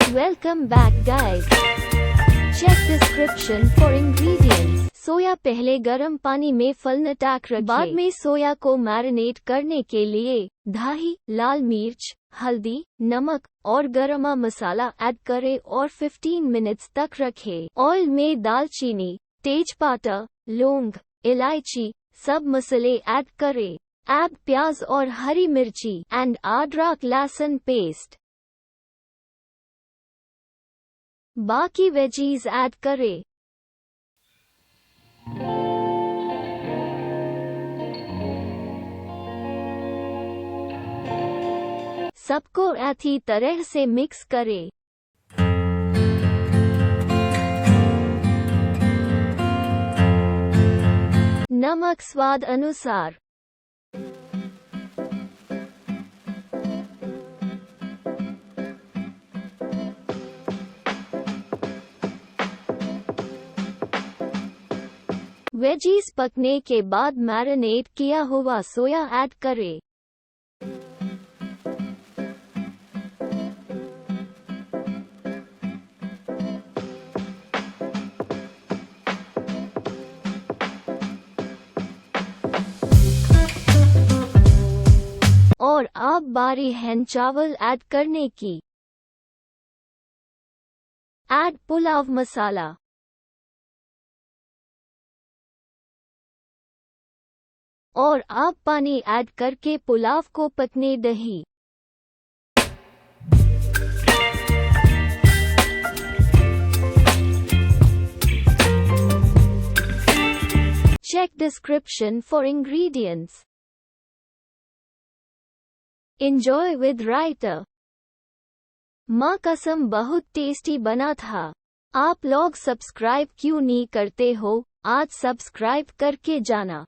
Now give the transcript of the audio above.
Welcome back guys. Check description for ingredients. सोया पहले गर्म पानी में फलनटाक रखें। बाद में सोया को मैरिनेट करने के लिए दही, लाल मिर्च, हल्दी, नमक और गरम मसाला ऐड करें और 15 मिनट्स तक रखें। ऑयल में दालचीनी, तेजपत्ता, लौंग, इलायची सब मसाले ऐड करें। ऐड प्याज और हरी मिर्ची एंड अदरक लहसुन पेस्ट। बाकी वेजीज ऐड करें। सबको अच्छी तरह से मिक्स करें। नमक स्वाद अनुसार। वेजीज पकने के बाद मैरिनेट किया हुआ सोया ऐड करें। और अब बारी है चावल ऐड करने की। ऐड पुलाव मसाला। और अब पानी ऐड करके पुलाव को पकने दही। Check description for ingredients. Enjoy with raita. माँ कसम बहुत टेस्टी बना था। आप लोग सब्सक्राइब क्यों नहीं करते हो? आज सब्सक्राइब करके जाना।